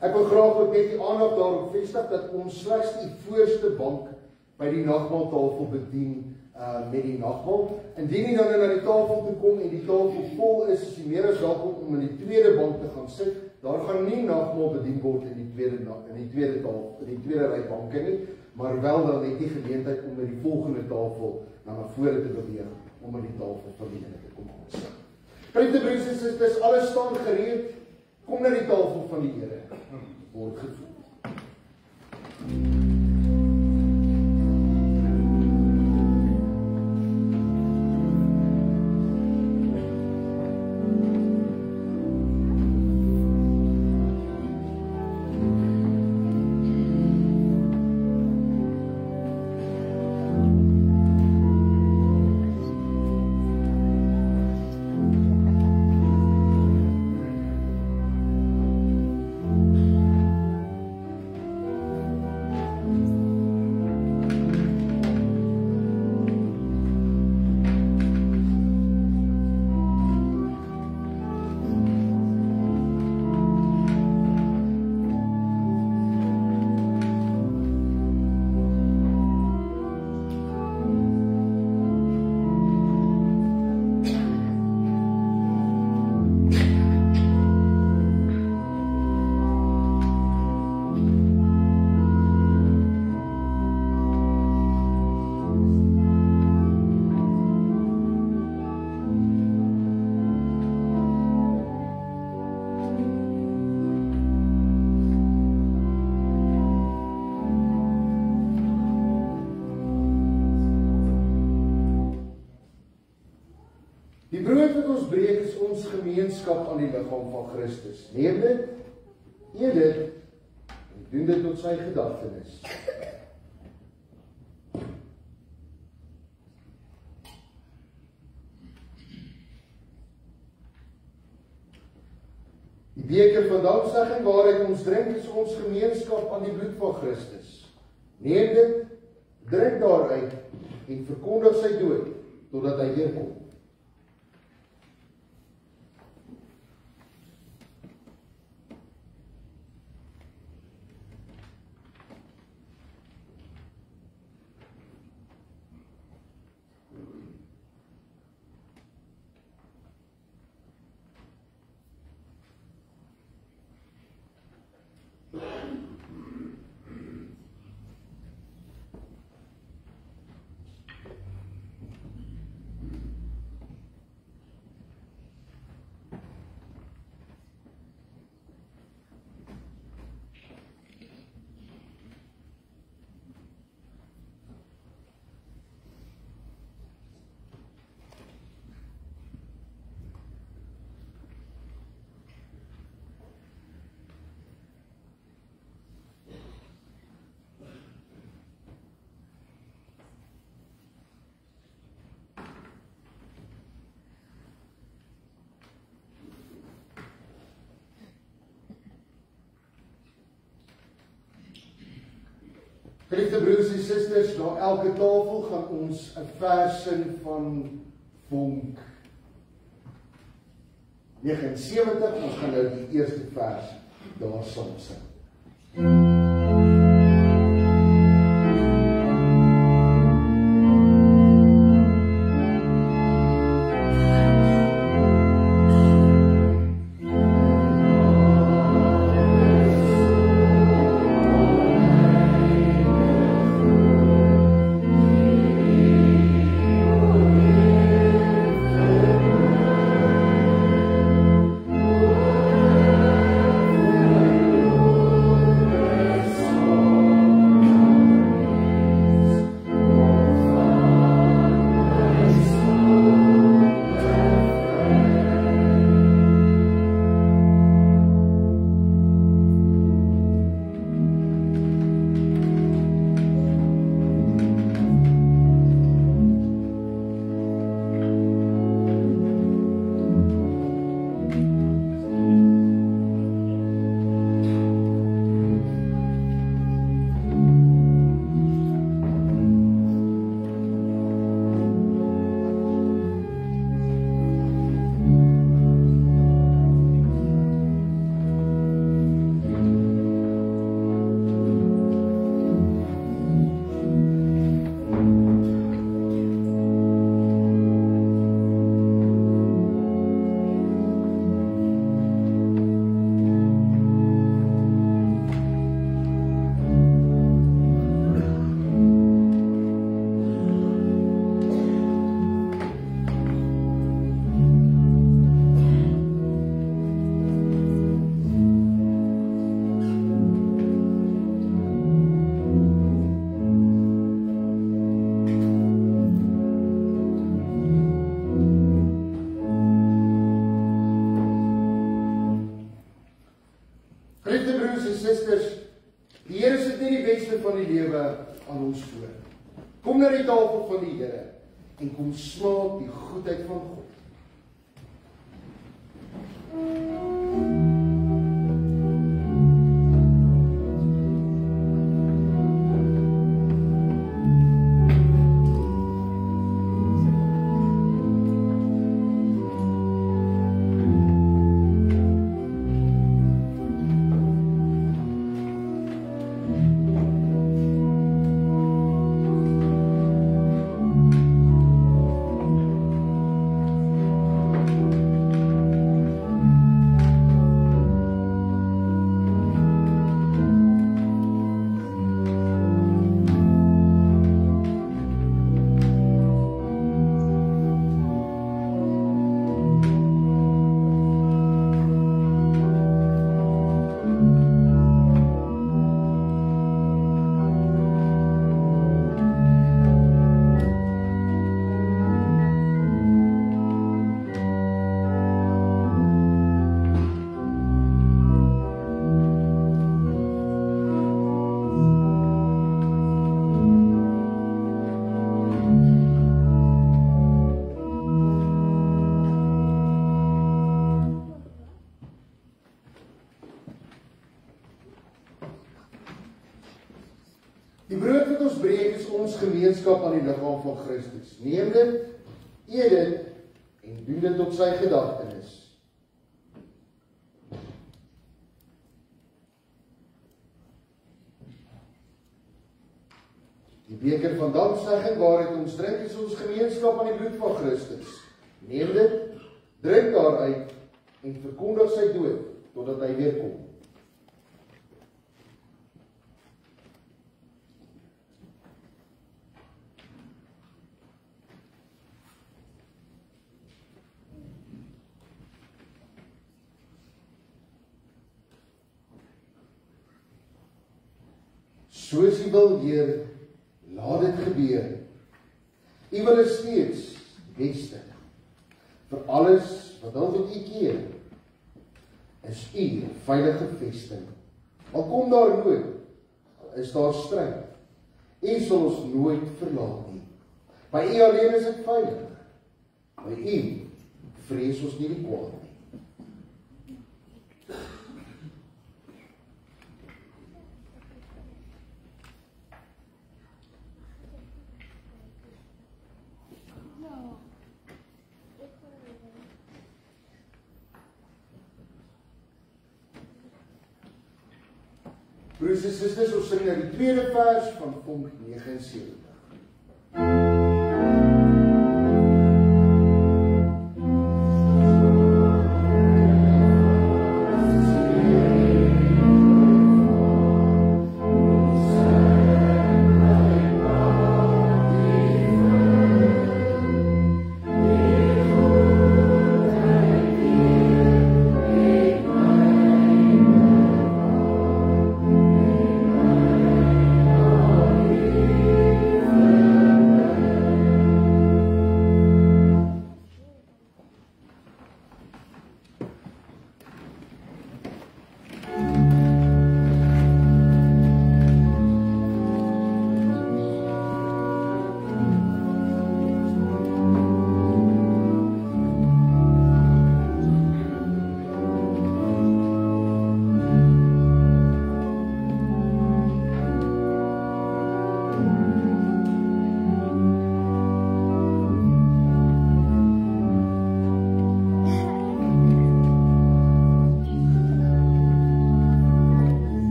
Ek wil graag ook net die aandag daarop vestig dat ons slegs die voorste bank by die nagmaaltafel bedien met die nagmaal. Indien jy dan na die tafel toe kom en die tafel vol is jy meer as welkom om in die tweede bank te gaan sit. Daar gaan nie nagmaal bedien word in die tweede ry banke nie, maar wel dan net die geleentheid om met die volgende tafel na vore te beweeg om aan die tafel van die Here te kom aansit. Geliefde broers en susters, alles staan gereed. Kom na die tafel van die Here. Word gevoed. Die brood wat ons breek is ons gemeenskap aan die liggaam van Christus. Neem dit Eet dit en doen dit tot sy gedagtenis. Die beker van danksegging waaruit ons drink is ons gemeenskap aan die bloed van Christus. Neem dit, drink daaruit en verkondig sy dood totdat hy weer kom. Geliefde broers en susters, na elke tafel gaan ons 'n vers sing van Vonk 79. Ons gaan nou die eerste vers daar saam sing. Die Here sit nie die beste van die lewe aan ons voor. Kom na die tafel van die Here en kom smaak die goedheid van God. Die brood wat ons breek is ons gemeenskap aan die liggaam van Christus. Neem dit, eet dit en doen dit tot sy gedagtenis. Die beker van danksegging waaruit ons drink is ons gemeenskap aan die bloed van Christus. Neem dit, drink daaruit en verkondig sy dood totdat hy weer kom. Soos U wil, Heer, laat dit gebeur. U wil is steeds die beste. Vir alles wat al tot U keer, is U 'n veilige vesting. Al kom daar nood, al is daar stryd, U sal ons nooit verlaat nie. By U alleen is dit veilig. By U vrees ons nie die kwaad nie. Broers en susters, ons sing nou die tweede vers van Vonk 79.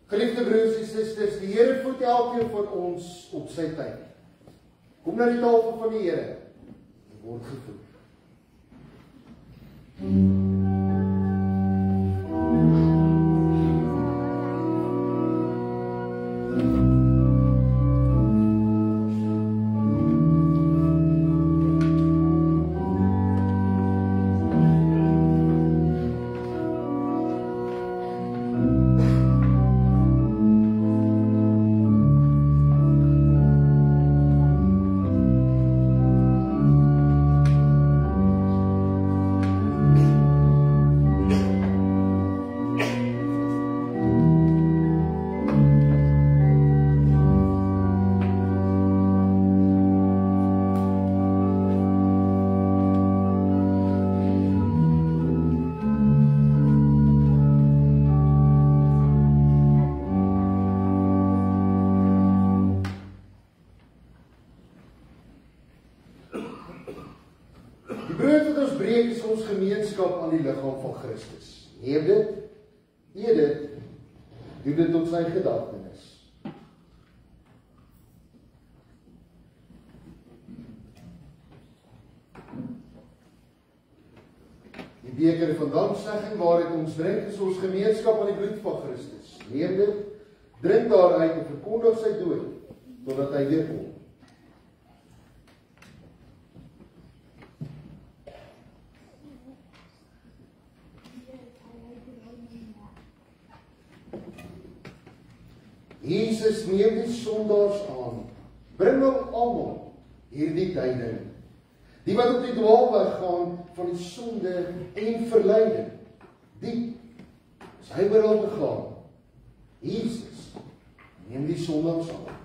Geliefde broers en susters, die Here voed elkeen van ons op sy tyd. Kom na die tafel van die Here en word gevoed. Is ons gemeenskap aan die liggaam van Christus. Neem dit, eet dit, doen dit tot sy gedagtenis. Die beker van danksegging waaruit ons drink is ons gemeenskap aan die bloed van Christus. Neem dit, drink daaruit en verkondig sy dood totdat hy weer kom. Jesus neem die sondaars aan, bring hom almal hierdie tyding. Die wat op die dwaalweg gaan van die sonde en verleiding. Die is hy oral begaan. Jesus neem die sondaars aan.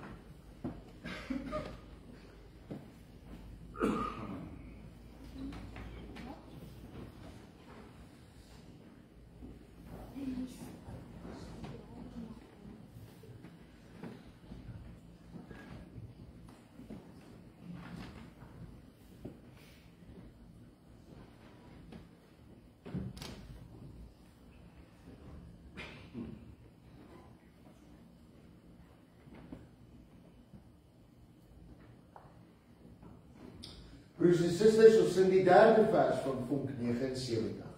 Broers en susters, ons sing die derde vers van Vonk 79.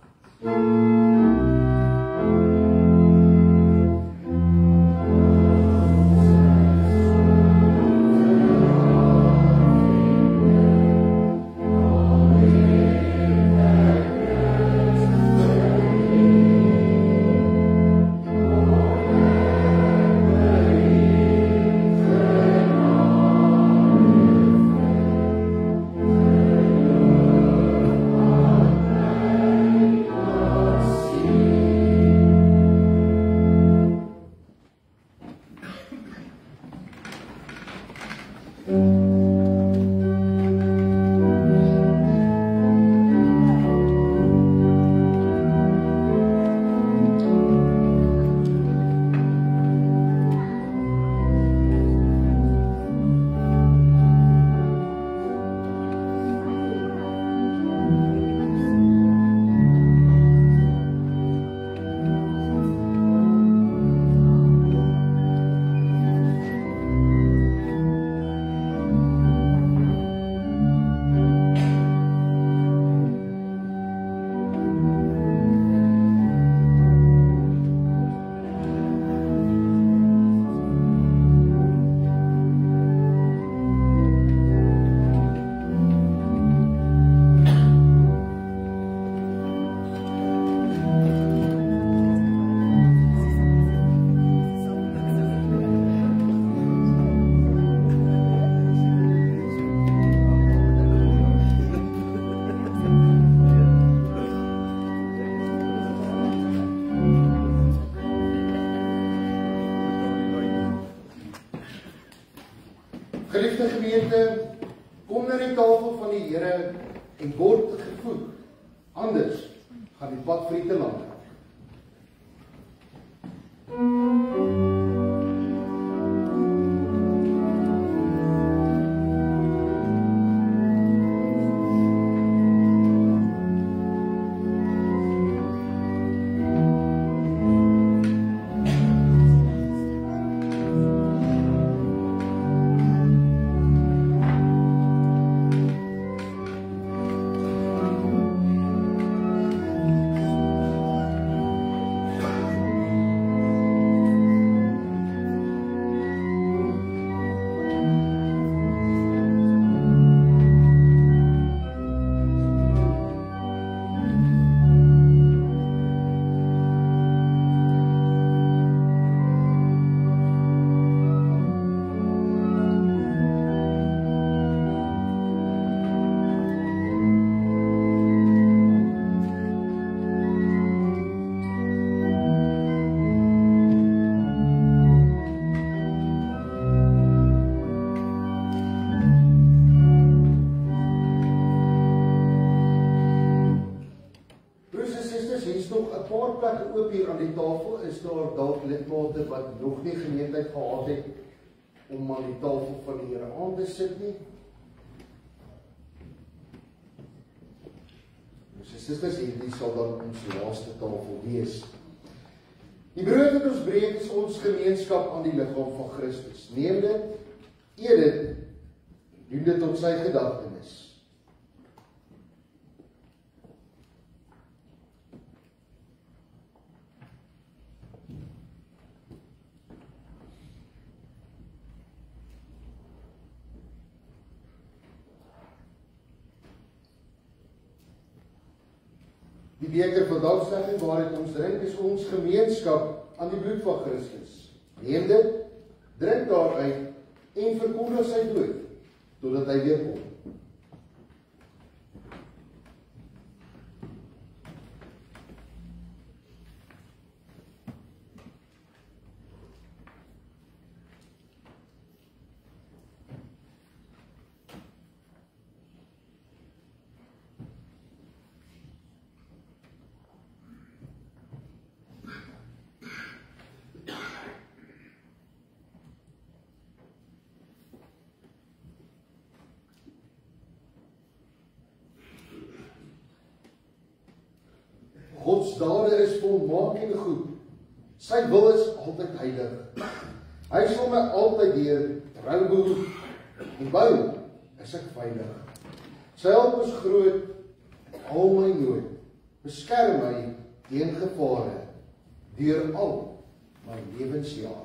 Geliefde gemeente, kom na die tafel van die Here en word gevoed. Anders gaan die pad vir u te lank. Oop hier aan die tafel, is daar dalk lidmate wat nog nie geleentheid gehad het om aan die tafel van die Here aan te sit nie. Dus susters, hierdie sal dan ons laaste tafel wees. Die brood wat ons breek is ons gemeenskap aan die liggaam van Christus. Neem dit, eet dit, doen dit tot sy gedagtenis. Die beker van danksegging waaruit ons drink is ons gemeenskap aan die bloed van Christus. Neem dit, drink daaruit en verkondig sy dood, totdat hy weer kom. Gods dade is volmaak en goed. Sy wil is altyd heilig. Hy sal my altyd deur trou behoed en by hom is ek veilig. Sy hulp is groot, al my nood, beskerm my teen gevare, deur al my lewensjare.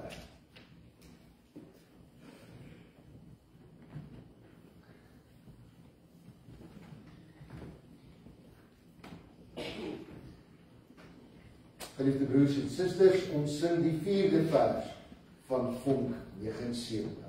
Geliefde broers en susters, ons sing die 4de vers van Vonk 79.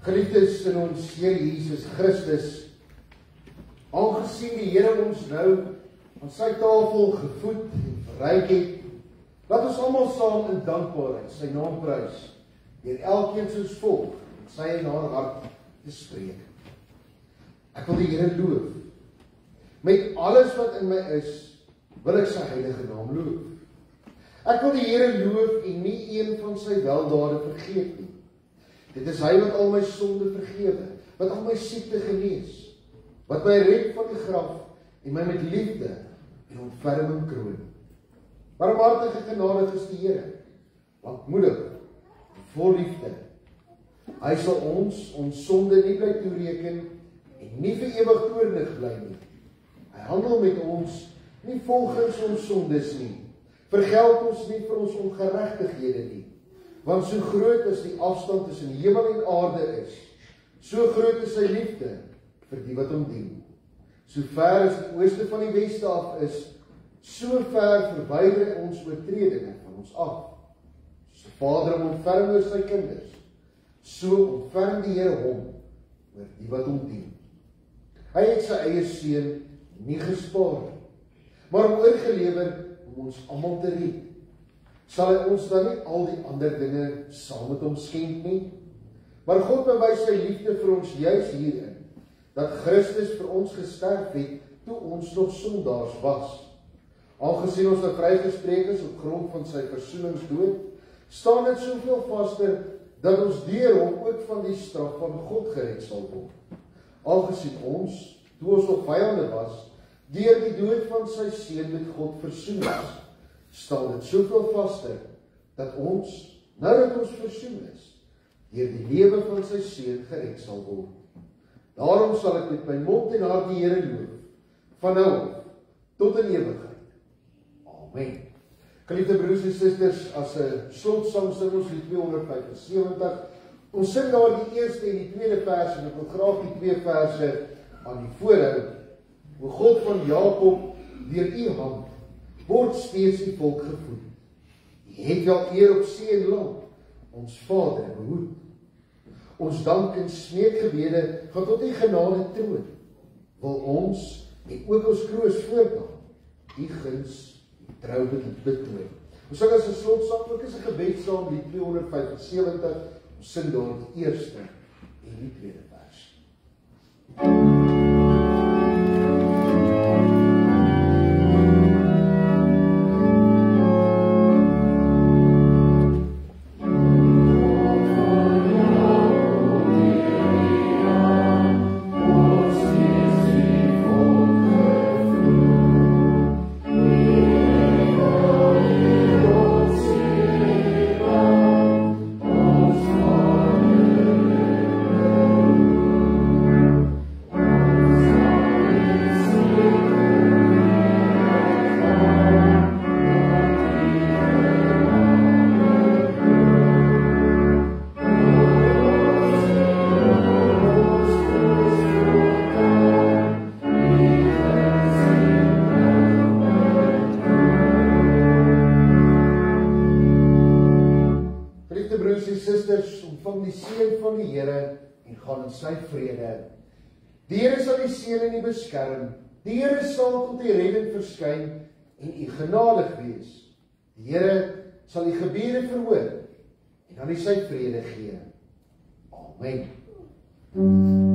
Geliefdes in ons Here Jesus Christus, aangesien die Here ons nou aan sy tafel gevoed en verryk het, laat ons almal saam in dankbaarheid sy naam prys, deur elkeen soos volg in sy en haar hart te spreek. Ek wil die Here loof. Met alles wat in my is, wil ek sy heilige naam loof. Ek wil die Here loof en nie een van sy weldade vergeet nie. Dit is hy wat al my sonde vergewe, wat al my siekte genees, wat my red van die graf en my met liefde en ontferming kroon. Barmhartig en genadig is die Here, lankmoedig en vol liefde. Hy sal ons sonde nie bly toereken en nie vir ewig toornig bly nie. Hy handel met ons nie volgens ons sondes nie, vergeld ons nie vir ons ongeregtighede nie. Want so groot as die afstand tussen hemel en aarde is, so groot is sy liefde vir die wat hom dien. So ver as die ooste van die weste af is, so ver verwyder ons oortredinge van ons af. So Vader hom ontferm oor sy kinders, so ontferm die Here hom oor die wat hom dien. Hy het sy eie seun nie gespaar nie, maar hom oorgelewer om ons almal te red. Sal hy ons dan nie al die ander dinge saam met hom skenk nie? Maar God bewys sy liefde vir ons juis hierin, dat Christus vir ons gesterf het, toe ons nog sondaars was. Aangesien ons nou vrygespreek is op grond van sy versoeningsdood, staan dit soveel vaster, dat ons deur hom ook van die straf van God gered sal word. Aangesien ons, toe ons nog vyande was, deur die dood van sy seun met God versoen is, staan dit soveel vaster, dat ons, nou dat ons versoen is, deur die lewe van sy seun gered sal word. Daarom sal ek met my mond en hart die Here loof, van nou af, tot in ewigheid. Amen. Geliefde broers en susters, as 'n slotsang sing ons die 275. Ons sing daar die eerste en die tweede vers, en ek wil graag die twee verse aan die voorhou. O God van Jakob, deur u hand word steeds die volk gevoed. U het wel eer op see en land, ons Vader behoed. Ons dank en smeekgebede gaan tot u genade troon. Wil ons en ook ons kroos voortgaan, die guns, die trou betoon. Ons sing as 'n slotsang, ook as 'n gebedsaam die 275. Ons sing daar die eerste en die tweede vers. Ontvang die seën van die Here en gaan in sy vrede. Die Here sal u seën en u beskerm. Die Here sal tot u redding verskyn en u genadig wees. Die Here sal u gebede verhoor en aan u sy vrede gee. Amen.